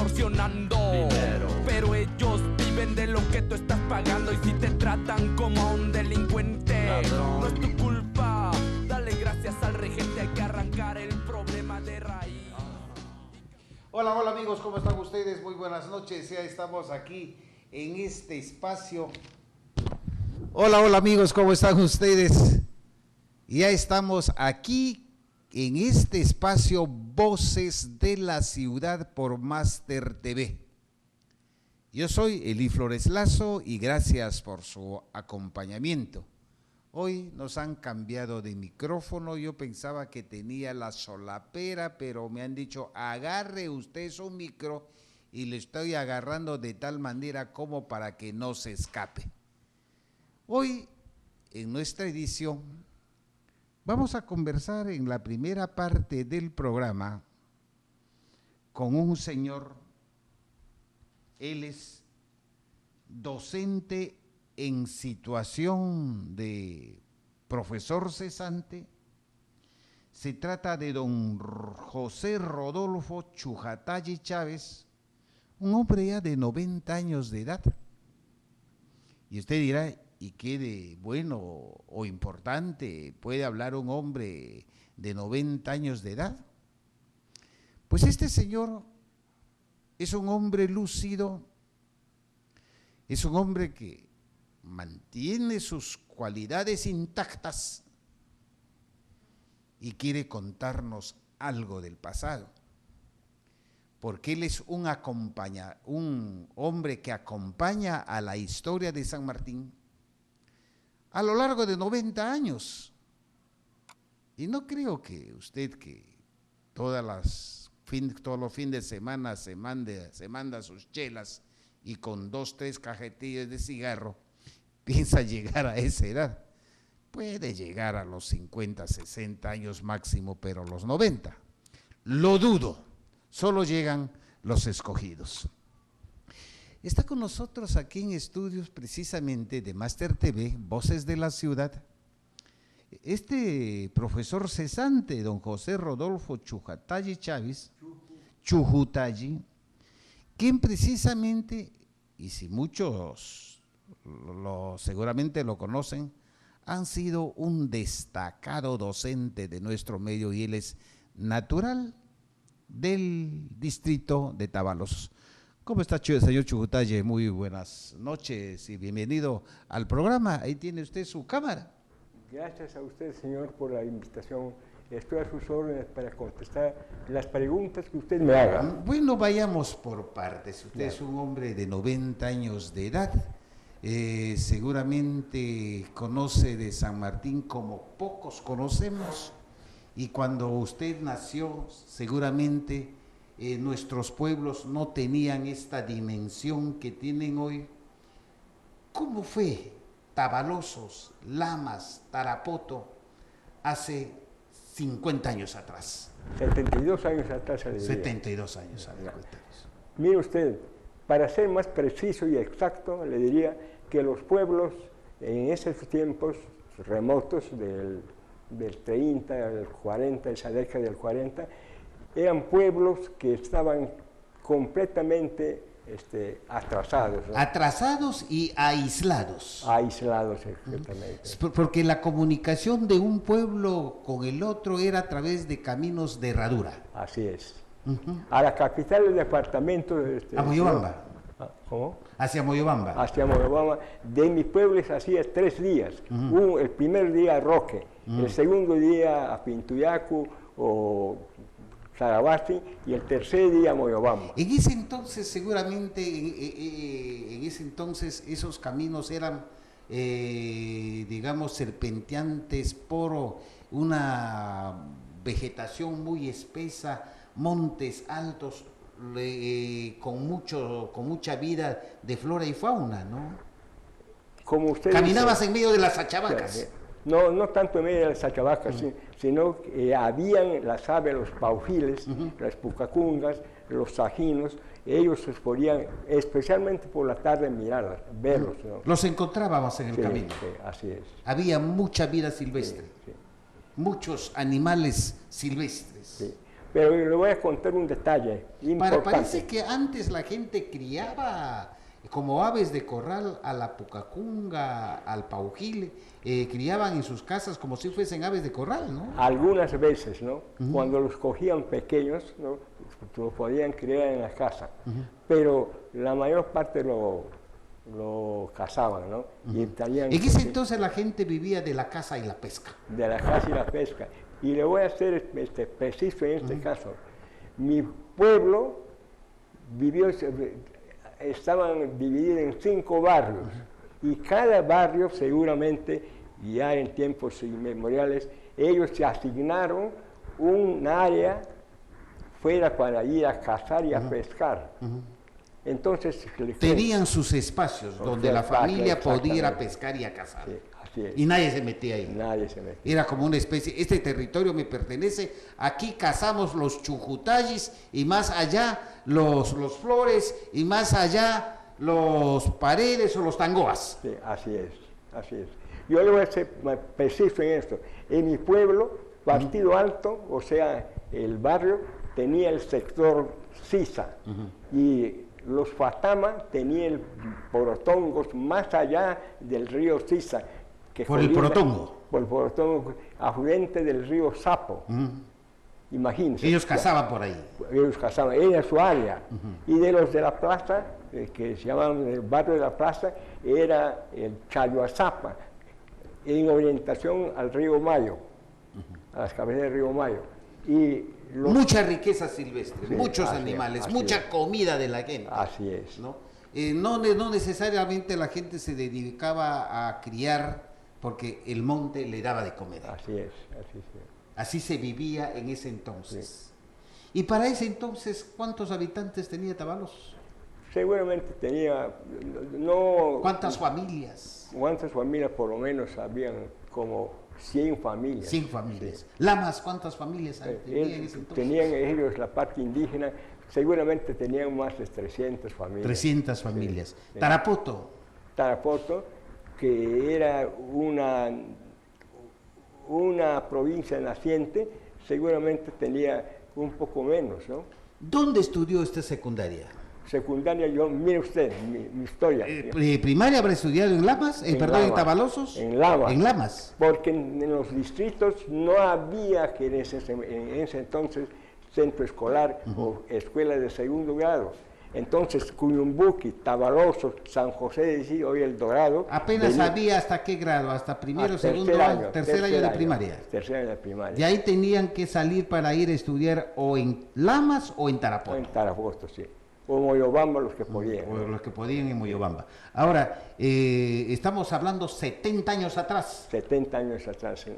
extorsionando dinero. Pero ellos viven de lo que tú estás pagando. Y si te tratan como a un delincuente, ladrón, no es tu culpa. Dale gracias al regente, hay que arrancar el problema de raíz. Hola, hola amigos, ¿cómo están ustedes? Muy buenas noches, ya estamos aquí en este espacio. Hola, hola amigos, ¿cómo están ustedes? Ya estamos aquí en este espacio Voces de la Ciudad por Máster TV. Yo soy Eli Flores Lazo y gracias por su acompañamiento. Hoy nos han cambiado de micrófono, yo pensaba que tenía la solapera, pero me han dicho, agarre usted su micro y le estoy agarrando de tal manera como para que no se escape. Hoy, en nuestra edición, vamos a conversar en la primera parte del programa con un señor. Él es docente en situación de profesor cesante. Se trata de don José Rodolfo Chujatay Chávez, un hombre ya de 90 años de edad. Y usted dirá, ¿y qué de bueno o importante puede hablar un hombre de 90 años de edad? Pues este señor es un hombre lúcido, es un hombre que mantiene sus cualidades intactas y quiere contarnos algo del pasado, porque él es un hombre que acompaña a la historia de San Martín a lo largo de 90 años. Y no creo que usted, que todos los fines de semana se manda sus chelas y con 2, 3 cajetillas de cigarro, piensa llegar a esa edad. Puede llegar a los 50, 60 años máximo, pero los 90, lo dudo, solo llegan los escogidos. Está con nosotros aquí en estudios precisamente de Máster TV, Voces de la Ciudad, este profesor cesante, don José Rodolfo Chujatay Chávez, Chujutay, quien precisamente, y si muchos seguramente lo conocen, han sido un destacado docente de nuestro medio y él es natural del distrito de Tábalos. ¿Cómo está, señor Chujutay? Muy buenas noches y bienvenido al programa. Ahí tiene usted su cámara. Gracias a usted, señor, por la invitación. Estoy a sus órdenes para contestar las preguntas que usted me haga. Bueno, vayamos por partes. Usted es un hombre de 90 años de edad. Seguramente conoce de San Martín como pocos conocemos. Y cuando usted nació, seguramente nuestros pueblos no tenían esta dimensión que tienen hoy. ¿Cómo fue Tabalosos, Lamas, Tarapoto hace 50 años atrás? 72 años atrás. 72 años atrás. Mire usted, para ser más preciso y exacto, le diría que los pueblos en esos tiempos remotos del 30, del 40, esa década del 40, eran pueblos que estaban completamente atrasados, ¿no? Atrasados y aislados. Aislados, exactamente. Porque la comunicación de un pueblo con el otro era a través de caminos de herradura. Así es. A la capital del departamento. A Moyobamba. ¿Cómo? Hacia Moyobamba. Hacia Moyobamba. De mi pueblo se hacía 3 días. El primer día a Roque, el segundo día a Pintuyacu o Sarabasti y el tercer día a Moyobamba. En ese entonces, seguramente, esos caminos eran, digamos, serpenteantes por una vegetación muy espesa, montes altos, con mucha vida de flora y fauna, ¿no? Como usted Caminabas en medio de las sachabacas. No tanto en medio de las sachabacas, sino que habían las aves, los paujiles, las pucacungas, los sajinos. Ellos se podían, especialmente por la tarde, mirarlas, verlos, ¿no? Los encontrábamos en el camino. Sí, así es. Había mucha vida silvestre, muchos animales silvestres. Sí. Pero le voy a contar un detalle importante. Parece que antes la gente criaba como aves de corral a la pucacunga, al paujil, criaban en sus casas como si fuesen aves de corral, ¿no? Algunas veces, ¿no? Cuando los cogían pequeños, ¿no? Lo podían criar en la casa, pero la mayor parte lo cazaban, ¿no? Y En ese entonces la gente vivía de la caza y la pesca. De la caza y la pesca. Y le voy a ser preciso en este caso. Mi pueblo estaban divididos en 5 barrios, y cada barrio seguramente, ya en tiempos inmemoriales, ellos se asignaron un área fuera para ir a cazar y a pescar. Entonces tenían sus espacios donde la familia podía ir a pescar y a cazar. Sí, así es. Y nadie se metía ahí. Nadie se metía. Era como una especie, este territorio me pertenece, aquí cazamos los chujutayis y más allá los flores y más allá los paredes o los tangoas. Sí, así es, así es. Yo le voy a ser preciso en esto. En mi pueblo, Partido Alto, o sea, el barrio, tenía el sector Sisa, y los Fatama tenían porotongos más allá del río Sisa. ¿Por el porotongo? Por el porotongo, afluente del río Sapo. Imagínense. Ellos cazaban por ahí. Ellos cazaban, era su área. Y de los de la plaza, que se llamaban el barrio de la plaza, era el Chayoazapa, en orientación al río Mayo, a las cabezas del río Mayo. Y mucha riqueza silvestre, sí, muchos animales, mucha comida de la gente. Así es. ¿No? No necesariamente la gente se dedicaba a criar porque el monte le daba de comer. Así es, así es. Así se vivía en ese entonces. Sí. Y para ese entonces, ¿cuántos habitantes tenía Tábalos? Seguramente tenía, ¿Cuántas familias? ¿Cuántas familias? Por lo menos habían como 100 familias. 100 familias. Sí. Lamas, ¿cuántas familias tenían en ese entonces? Tenían ellos la parte indígena, seguramente tenían más de 300 familias. 300 familias. Sí. Tarapoto. Tarapoto, que era una provincia naciente, seguramente tenía un poco menos, ¿no? ¿Dónde estudió usted secundaria? Secundaria, mire usted, mi historia. ¿Primaria habrá estudiado en Lamas? ¿En Tabalosos? En Lamas. En Lamas. Porque en los distritos no había que en ese entonces centro escolar o escuela de segundo grado. Entonces, Cuyumbuqui, Tabalosos, San José de Isidro, hoy El Dorado. Apenas había hasta qué grado, hasta primero, segundo año, tercer año de primaria. Tercer año de primaria. De ahí tenían que salir para ir a estudiar o en Lamas o en Tarapoto. En Tarapoto, sí. O Moyobamba, los que podían. O los que podían en Moyobamba. Ahora, estamos hablando 70 años atrás. 70 años atrás, sí.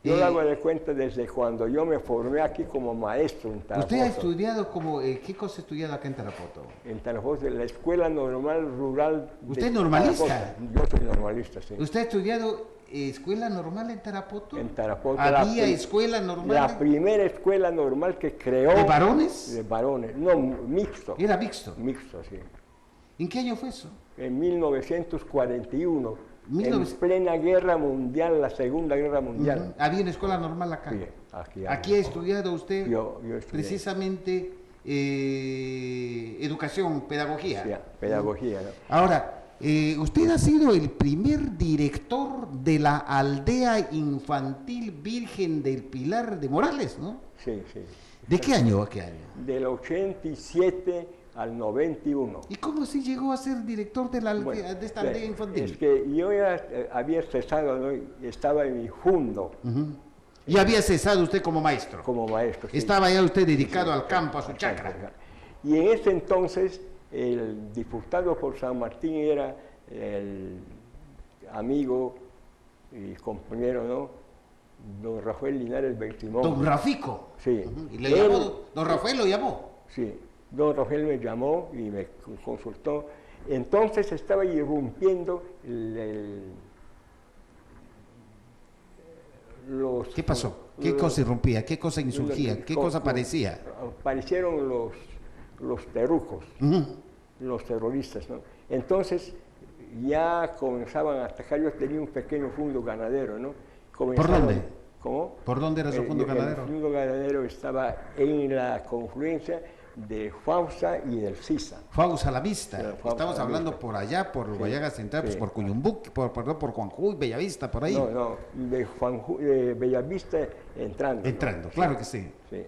Yo le hago de cuenta desde cuando yo me formé aquí como maestro en Tarapoto. ¿Usted ha estudiado como, qué cosa ha estudiado acá en Tarapoto? En Tarapoto, la Escuela Normal Rural. ¿Usted es normalista? Yo soy normalista, sí. ¿Usted ha estudiado escuela normal en Tarapoto? En Tarapoto. ¿Había escuela normal? La primera escuela normal que creó. ¿De varones? De varones, no, mixto. ¿Era mixto? Mixto, sí. ¿En qué año fue eso? En 1941. En plena guerra mundial, la Segunda Guerra Mundial. ¿Había una escuela normal acá? Sí, aquí ha estudiado usted yo estudié. Precisamente educación, pedagogía. Sí, pedagogía, ¿no? Ahora, usted ha sido el primer director de la aldea infantil Virgen del Pilar de Morales, ¿no? Sí, sí. ¿De qué año a qué año? Del 87 al 91. ¿Y cómo así llegó a ser director de, de esta aldea infantil? Es que yo ya había cesado, ¿no? Estaba en mi fundo. ¿Y había cesado usted como maestro? Como maestro, sí. Estaba ya usted dedicado al campo, a su chacra. Y en ese entonces, el diputado por San Martín era el amigo y compañero, ¿no? Don Rafael Linares Bentimón. Don Rafico. Sí. ¿Y le llamó? ¿Don Rafael lo llamó? Sí. Don Rafael me llamó y me consultó. Entonces estaba irrumpiendo los... ¿Qué pasó? ¿Qué cosa irrumpía? ¿Qué cosa insurgía? ¿Qué cosa aparecía? Aparecieron los terrucos, los terroristas, ¿no? Entonces ya comenzaban a atacar. Yo tenía un pequeño fundo ganadero, ¿no? ¿Por dónde? ¿Cómo? ¿Por dónde era su fondo ganadero? El fondo ganadero estaba en la confluencia de Fausa y del Sisa. Fausa la Vista. Fausa Estamos la hablando Vista. por allá, por Sí, Guayaga Central, pues sí. por Cuyumbuc, por Juanjuy, Bellavista, por ahí. No, de Bellavista entrando. Entrando, ¿no? claro que sí. Sí.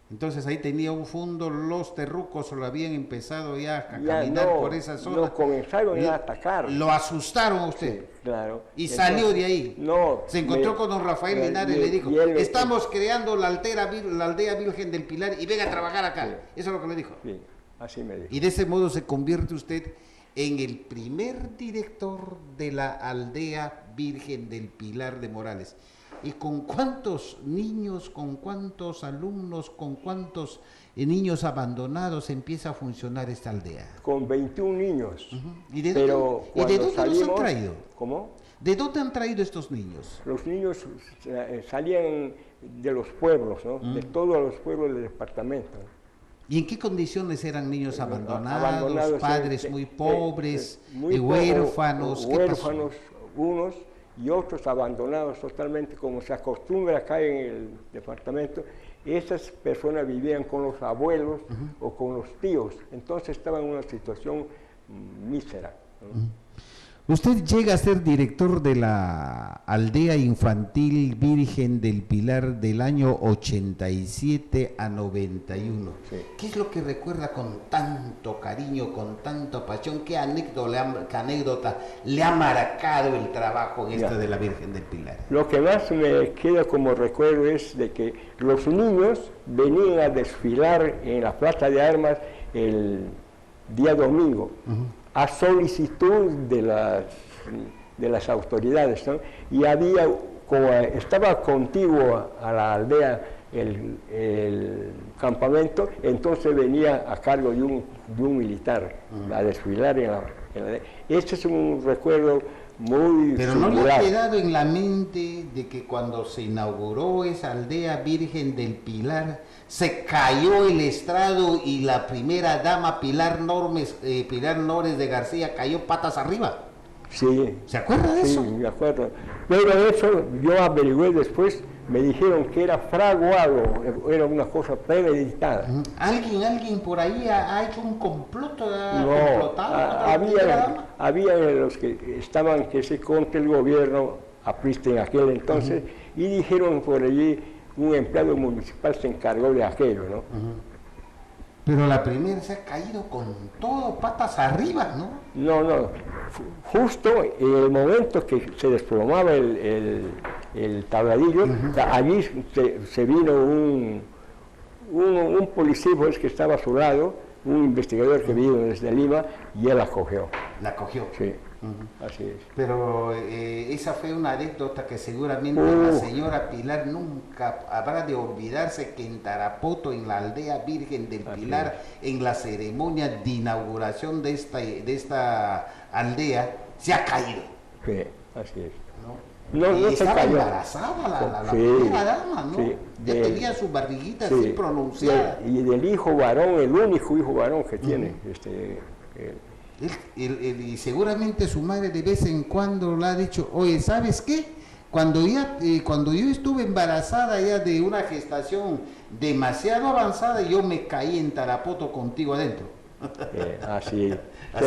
Entonces ahí tenía un fondo, los terrucos lo habían empezado ya a Ya caminar no, por esa zona. no, comenzaron ya a atacar. Lo asustaron a usted. Sí, claro. Y Entonces, salió de ahí. No. Se encontró con don Rafael Linares y le dijo, estamos creando la aldea Virgen del Pilar y venga a trabajar acá. Sí. Eso es lo que le dijo. Sí, así me dijo. Y de ese modo se convierte usted en el primer director de la aldea Virgen del Pilar de Morales. ¿Y con cuántos niños, con cuántos alumnos, con cuántos niños abandonados empieza a funcionar esta aldea? Con 21 niños. ¿Y de Pero dónde los han salimos, traído? ¿Cómo? ¿De dónde han traído estos niños? Los niños salían de los pueblos, ¿no? De todos los pueblos del departamento. ¿Y en qué condiciones eran niños abandonados, Abandonados, padres muy pobres, muy huérfanos? ¿Qué pasó? huérfanos, unos y otros abandonados totalmente, como se acostumbra acá en el departamento. Esas personas vivían con los abuelos o con los tíos, entonces estaban en una situación mísera, ¿no? Usted llega a ser director de la aldea infantil Virgen del Pilar del año 87 a 91. Sí. ¿Qué es lo que recuerda con tanto cariño, con tanta pasión? ¿Qué anécdota le ha marcado el trabajo en Ya. de la Virgen del Pilar? Lo que más me queda como recuerdo es de que los niños venían a desfilar en la Plaza de Armas el día domingo, a solicitud de las autoridades, ¿no? Y había, como estaba contiguo a la aldea el campamento, entonces venía a cargo de un militar a desfilar en la aldea. Este es un recuerdo muy Pero no le ha singular. quedado en la mente de que cuando se inauguró esa aldea Virgen del Pilar, se cayó el estrado y la primera dama Pilar Nores de García cayó patas arriba. Sí. ¿Se acuerda de Sí, eso? me acuerdo. Pero eso yo averigüé después, me dijeron que era fraguado, era una cosa premeditada. ¿Alguien por ahí ha hecho un complot? No, ¿Complotado contra la primera dama? había los que estaban que se contra el gobierno aprista en aquel entonces y dijeron por allí un empleado municipal se encargó de aquello, ¿no? Pero la primera se ha caído con todo patas arriba, ¿no? No, justo en el momento que se desplomaba el tabladillo, allí se vino un policía pues, que estaba a su lado, un investigador que vino desde Lima, y él la cogió. La cogió. Sí, así es. Pero esa fue una anécdota que seguramente la señora Pilar nunca habrá de olvidarse, que en Tarapoto, en la aldea Virgen del Pilar, en la ceremonia de inauguración de esta aldea, se ha caído. Sí, así es. ¿No? No, Y no se estaba cayó. embarazada la Sí, primera dama, ¿no? sí, Ya de- tenía su barriguita Sí, así pronunciada. y del hijo varón, el único hijo varón que tiene. Y seguramente su madre de vez en cuando le ha dicho, oye, ¿sabes qué? Cuando yo estuve embarazada ya de una gestación demasiado avanzada, yo me caí en Tarapoto contigo adentro. Así, Así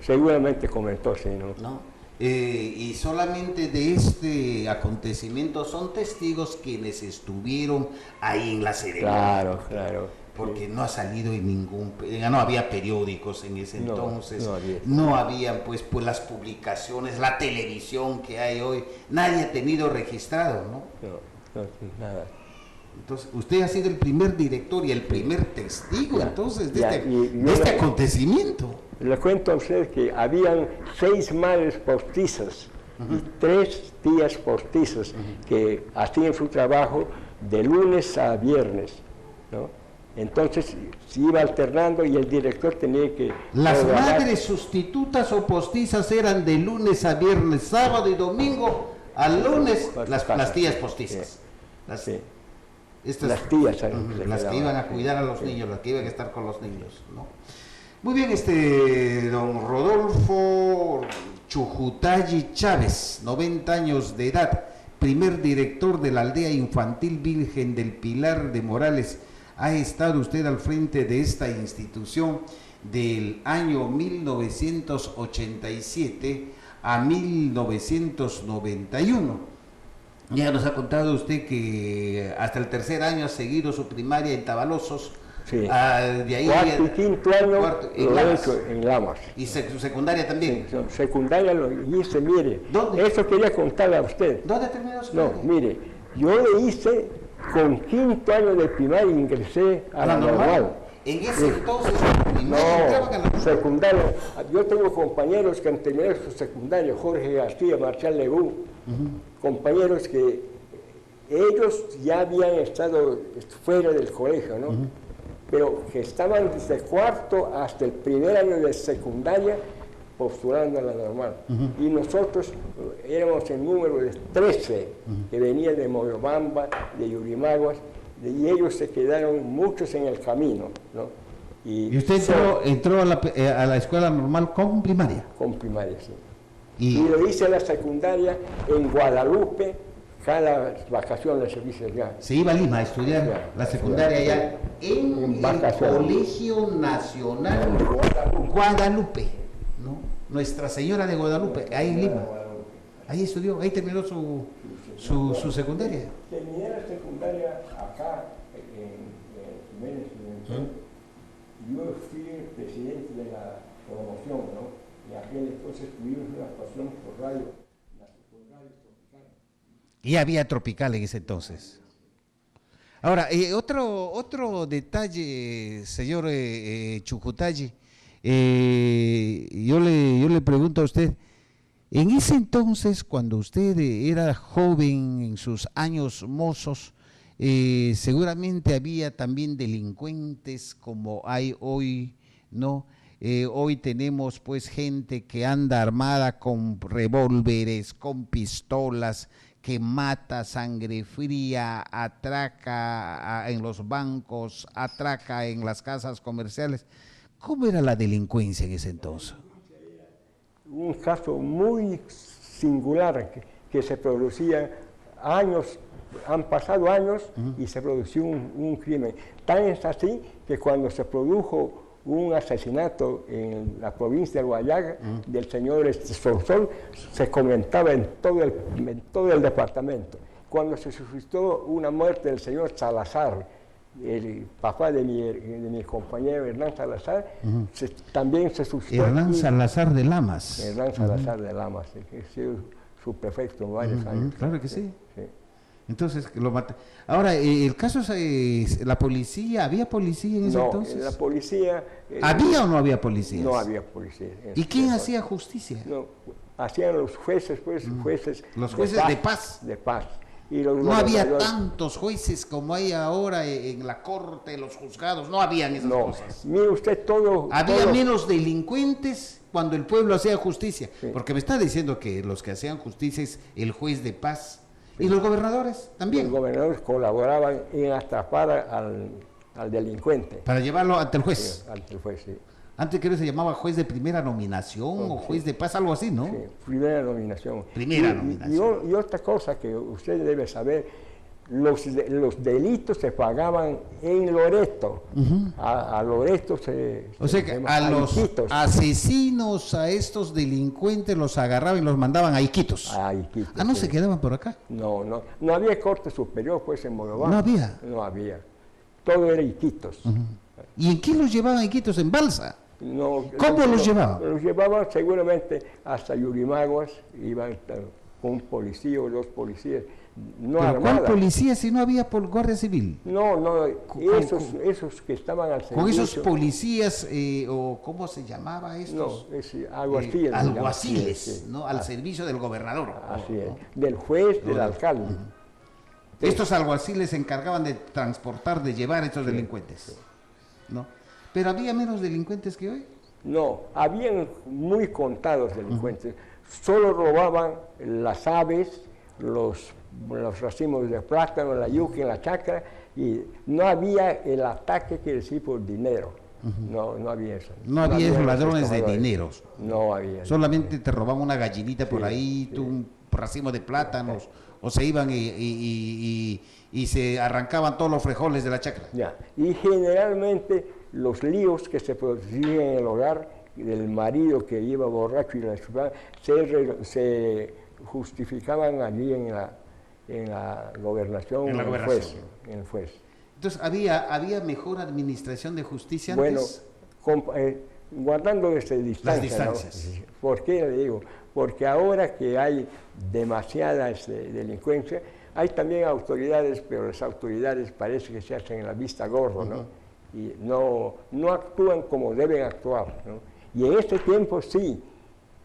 seguramente comentó, sí, ¿no? ¿No? Y solamente de este acontecimiento son testigos quienes estuvieron ahí en la ceremonia. Claro. Porque no ha salido en no había periódicos en ese No, entonces, no había. no habían pues las publicaciones, la televisión que hay hoy, nadie ha tenido registrado, ¿no? No, nada. Entonces, usted ha sido el primer director y el primer testigo, Ya, entonces, de ya, este acontecimiento. Le cuento a usted que habían 6 madres postizas y 3 tías postizas que hacían su trabajo de lunes a viernes, ¿no? Entonces se iba alternando y el director tenía que... Las programar. madres sustitutas o postizas eran de lunes a viernes, sábado y domingo, al lunes, las tías postizas. Sí. Estas, Las tías, las que iban a cuidar a los sí. niños, las que iban a estar con los niños, ¿no? Muy bien, don Rodolfo Chujutayi Chávez, 90 años de edad, primer director de la aldea infantil Virgen del Pilar de Morales. Ha estado usted al frente de esta institución del año 1987 a 1991. Ya nos ha contado usted que hasta el tercer año ha seguido su primaria en Tabalosos. Sí. De ahí Cuarto y quinto año lo he hecho en Lamas. ¿Y su secundaria también? Sí, secundaria lo hice, mire. ¿Dónde? Eso quería contarle a usted. ¿Dónde terminó su No, mire, yo le hice con quinto año de primaria, ingresé a la normal. En ese entonces, No, secundaria. Yo tengo compañeros que han terminado su secundaria, Jorge García, Marcial Legú, compañeros que ellos ya habían estado fuera del colegio, ¿no? Pero que estaban desde cuarto hasta el primer año de secundaria postulando a la normal. Y nosotros éramos el número de 13, que venía de Moyobamba, de Yurimaguas, y ellos se quedaron muchos en el camino, ¿no? ¿Y usted entró a la escuela normal con primaria? Con primaria, sí. Y lo hice la secundaria en Guadalupe, cada vacaciones se dice ya. Se iba a Lima a estudiar la secundaria allá en el Colegio Nacional Guadalupe, ¿no? Nuestra Señora de Guadalupe, ahí en Lima. Ahí estudió, ahí terminó su secundaria. Terminé la secundaria acá, en Jiménez. Yo fui el presidente de la promoción, ¿no? Y aquel entonces tuvimos una pasión por radio, la secundaria tropical. Y había tropical en ese entonces. Ahora, otro detalle, señor Chucutayi, yo le pregunto a usted, en ese entonces, cuando usted era joven, en sus años mozos, seguramente había también delincuentes como hay hoy, ¿no? Hoy tenemos pues gente que anda armada con revólveres, con pistolas, que mata sangre fría, atraca en los bancos, atraca en las casas comerciales. ¿Cómo era la delincuencia en ese entonces? Un caso muy singular que se producía años, han pasado años y se produció un crimen. Tan es así que cuando se produjo un asesinato en la provincia de Guayaga del señor Sorsol, se comentaba en todo el departamento. Cuando se suscitó una muerte del señor Salazar, el papá de mi compañero Hernán Salazar, también se suscitó. Hernán Salazar de Lamas. Hernán Salazar de Lamas, que ha sido su prefecto en varios años. Claro que sí. Sí. Entonces lo mata. Ahora, el caso es la policía. ¿Había policía en ese entonces? No, la policía. ¿Había o no había policías? No había policía. ¿Y quién hacía justicia? No, hacían los jueces, pues, los jueces de paz. De paz. Y los no había tantos jueces como hay ahora en la corte, los juzgados. No habían esas cosas. Mire usted todo. Había menos delincuentes cuando el pueblo hacía justicia. Sí. Porque me está diciendo que los que hacían justicia es el juez de paz. ¿Y los gobernadores también? Los gobernadores colaboraban en atrapar al delincuente. Para llevarlo ante el juez. Sí, ante el juez, sí. Antes creo que se llamaba juez de primera nominación o juez de paz, algo así, ¿no? Sí, primera nominación. Nominación. Y otra cosa que usted debe saber, los delitos se pagaban en Loreto. A Loreto se... O sea que a los asesinos, a estos delincuentes los agarraban y los mandaban a Iquitos. A Iquitos. Ah, ¿no se quedaban por acá? No había corte superior pues en Moyobamba. ¿No había? No había. Todo era Iquitos. ¿Y en qué los llevaban a Iquitos? ¿En balsa? No, ¿Cómo los llevaban? Los llevaban seguramente hasta Yurimaguas, iban con un policía o dos policías. No ¿Pero armadas. cuál policía si no había por guardia civil? No, esos que estaban al servicio. ¿Con esos policías o cómo se llamaba estos? No, alguaciles. Alguaciles, sí. ¿no? Al servicio del gobernador. Así es, del juez, del alcalde. Estos alguaciles se encargaban de transportar, de llevar a estos delincuentes, ¿no? ¿Pero había menos delincuentes que hoy? No, habían muy contados delincuentes. Solo robaban las aves, los racimos de plátano, la yuca y la chacra, y no había el ataque que decir por dinero. No había eso. No había esos ladrones de dineros. No había. Solamente te robaban una gallinita por ahí, un racimo de plátanos o se iban y se arrancaban todos los frijoles de la chacra. Ya. Y generalmente los líos que se producían en el hogar del marido que iba borracho y la esposa se justificaban allí en la gobernación, En la gobernación. en el juez. Entonces, ¿había mejor administración de justicia Bueno, antes? guardando distancia, Las distancias. ¿no? ¿Por qué le digo? Porque ahora que hay demasiada delincuencia, hay también autoridades, pero las autoridades parece que se hacen en la vista gorda, ¿no? Y no actúan como deben actuar, ¿no? Y en este tiempo sí.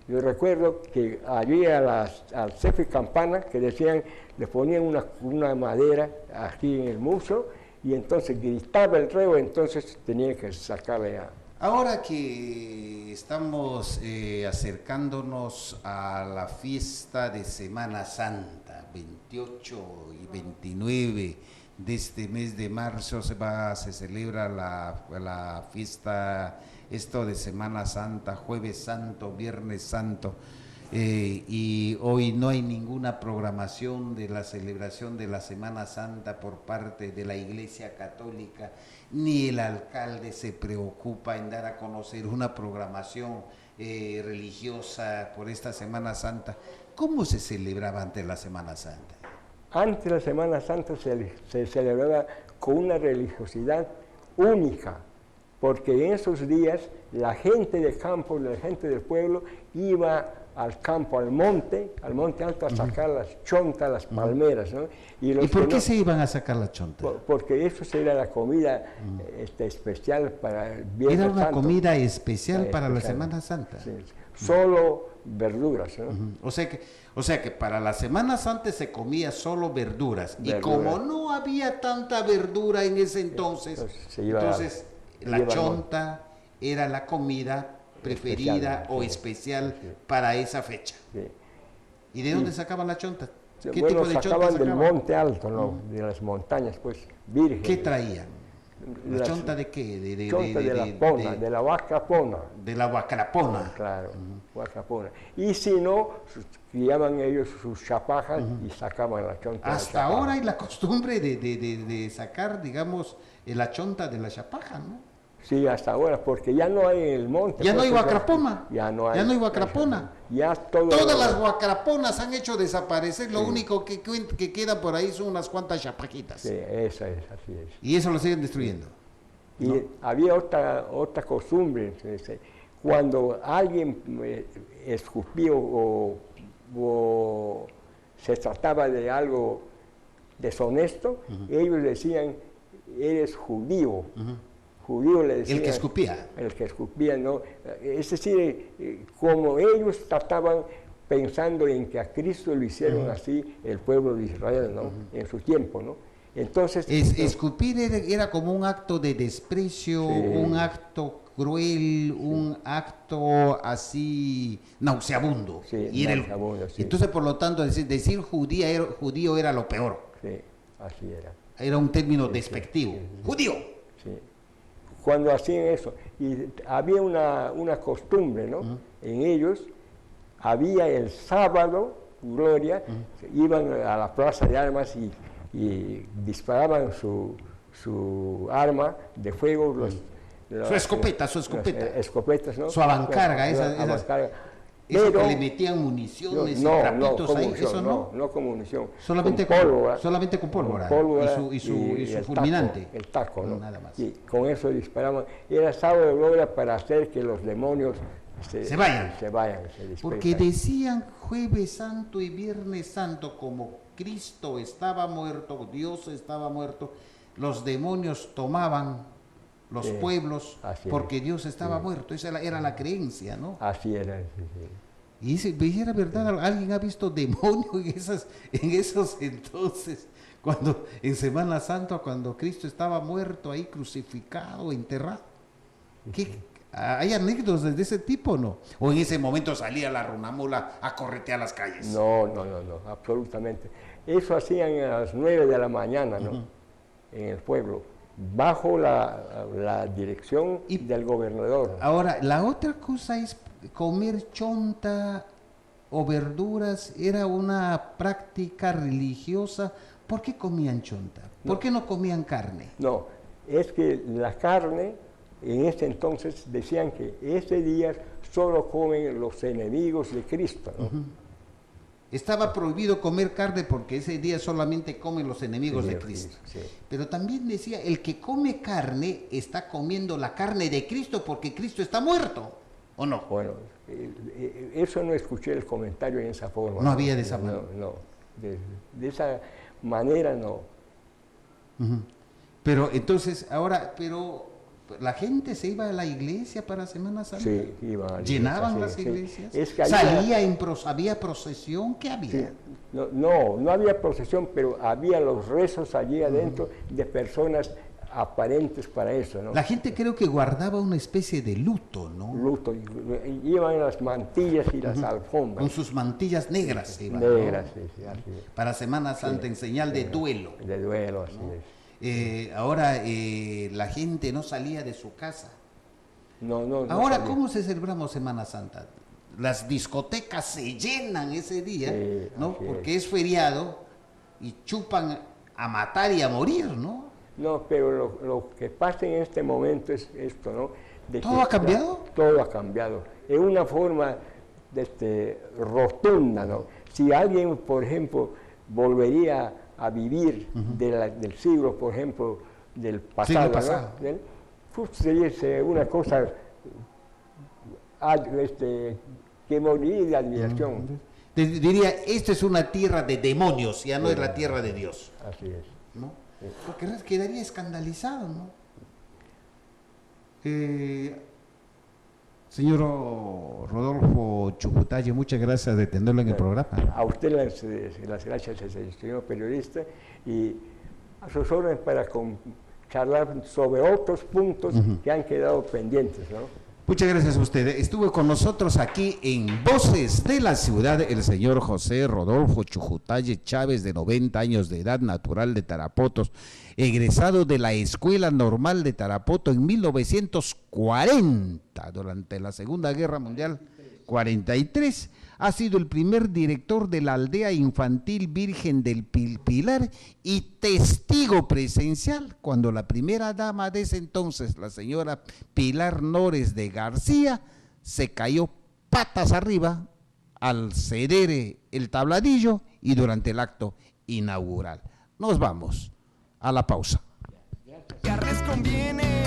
Yo recuerdo que había al jefe campana que decían, le ponían una madera aquí en el muslo y entonces gritaba el reo, entonces tenían que sacarle a... Ahora que estamos acercándonos a la fiesta de Semana Santa, 28 y 29 de este mes de marzo se celebra la fiesta esto de Semana Santa, Jueves Santo, Viernes Santo, y hoy no hay ninguna programación de la celebración de la Semana Santa por parte de la Iglesia Católica, ni el alcalde se preocupa en dar a conocer una programación religiosa por esta Semana Santa. ¿Cómo se celebraba antes la Semana Santa? Antes la Semana Santa se celebraba con una religiosidad única, porque en esos días la gente del campo, la gente del pueblo iba al campo, al monte alto a sacar las chontas, las palmeras, ¿no? ¿Y por qué se iban a sacar la chonta? Porque eso era la comida especial para el Viernes Santo. Era una Santo. comida especial para la Semana Santa. Sí, solo verduras, ¿no? O sea que para la Semana Santa se comía solo verduras. Y como no había tanta verdura en ese entonces, la chonta era la comida preferida especial para esa fecha. Sí. ¿Y de dónde sacaban la chonta? ¿Qué tipo de chonta sacaban? Del monte alto, ¿no? De las montañas, pues, virgen. ¿Qué traían? ¿La chonta de qué? De la vaca pona. De la vaca claro, vaca pona. Y si no, criaban ellos sus chapajas y sacaban la chonta. Hasta ahora hay la costumbre de sacar, digamos, la chonta de la chapaja, ¿no? Sí, hasta ahora, porque ya no hay en el monte. Ya no hay guacrapona. Ya no hay guacrapona. Todas las guacraponas han hecho desaparecer. Lo único que queda por ahí son unas cuantas chapajitas. Sí, eso es, así es. Y eso lo siguen destruyendo. Y había otra costumbre. Cuando alguien escupía o se trataba de algo deshonesto, ellos decían, eres judío. Judío le decían, el que escupía. El que escupía, ¿no? Es decir, como ellos trataban pensando en que a Cristo lo hicieron así el pueblo de Israel, ¿no? En su tiempo, ¿no? Entonces... escupir era como un acto de desprecio, un acto cruel, un acto así nauseabundo. Sí, nauseabundo, sí. Entonces, por lo tanto, decir judío era lo peor. Sí, así era. Era un término despectivo. ¡Judío! Sí. Cuando hacían eso, y había una costumbre, ¿no? En ellos, había el sábado, Gloria, iban a la plaza de armas y disparaban su arma de fuego, su escopeta. Escopetas, ¿no? Su avancarga, eso que le metían municiones y trapitos ahí, eso no. No con munición. Solamente con pólvora. Y su fulminante. El taco, ¿no? Nada más. Y con eso disparaban. Y era sábado de gloria para hacer que los demonios se vayan. Se porque decían Jueves Santo y Viernes Santo, como Cristo estaba muerto, Dios estaba muerto, los demonios tomaban los pueblos porque Dios estaba muerto. Esa era la creencia, ¿no? Así era. Y si era verdad, ¿alguien ha visto demonio en esos entonces? Cuando en Semana Santa, cuando Cristo estaba muerto ahí crucificado, enterrado. ¿Hay anécdotas de ese tipo o no? ¿O en ese momento salía la runamula a corretear las calles? No, absolutamente. Eso hacían a las 9 de la mañana, ¿no? En el pueblo, bajo la dirección del gobernador. Ahora, la otra cosa es comer chonta o verduras, era una práctica religiosa. ¿Por qué comían chonta? ¿Por qué no comían carne? No, es que la carne, en ese entonces decían que ese día solo comen los enemigos de Cristo, ¿no? Estaba prohibido comer carne porque ese día solamente comen los enemigos de Cristo. Sí. Pero también decía, el que come carne está comiendo la carne de Cristo porque Cristo está muerto, ¿o no? Bueno, eso no escuché el comentario en esa forma. No había de esa manera. No, de esa manera no. Pero entonces, ahora, la gente se iba a la iglesia para Semana Santa. Sí, iba a la iglesia, ¿Llenaban sí, las sí. iglesias? Es que ¿Había procesión? ¿Qué había? Sí. No había procesión, pero había los rezos allí adentro de personas aparentes para eso, ¿no? La gente creo que guardaba una especie de luto, ¿no? Luto, iban las mantillas y las alfombras. Con sus mantillas negras iban, Negras, ¿no? sí, así es. Para Semana Santa, en señal de duelo. De duelo, así es. Ahora la gente no salía de su casa. No Ahora, sabía. ¿cómo se celebramos Semana Santa? Las discotecas se llenan ese día, Sí, ¿no? así Porque es feriado y chupan a matar y a morir, ¿no? No, pero lo que pasa en este momento es esto, ¿no? De ¿Todo que ha cambiado? Todo ha cambiado. En una forma rotunda, ¿no? Si alguien, por ejemplo, volvería a vivir del siglo, por ejemplo, del pasado, Siglo pasado. ¿no? Sería una cosa que moriría de admiración. Diría, esta es una tierra de demonios, ya no es la tierra de Dios, Así es. ¿no? Porque quedaría escandalizado, ¿no? Señor Rodolfo Chucutalle, muchas gracias de tenerlo en el programa. A usted las gracias, señor periodista, y a sus órdenes para charlar sobre otros puntos que han quedado pendientes, ¿no? Muchas gracias a usted. Estuvo con nosotros aquí en Voces de la Ciudad el señor José Rodolfo Chucutalle Chávez, de 90 años de edad, natural de Tarapoto, egresado de la Escuela Normal de Tarapoto en 1940, durante la Segunda Guerra Mundial, 43. Ha sido el primer director de la Aldea Infantil Virgen del Pilar y testigo presencial cuando la primera dama de ese entonces, la señora Pilar Nores de García, se cayó patas arriba al ceder el tabladillo y durante el acto inaugural. Nos vamos a la pausa. Que les conviene.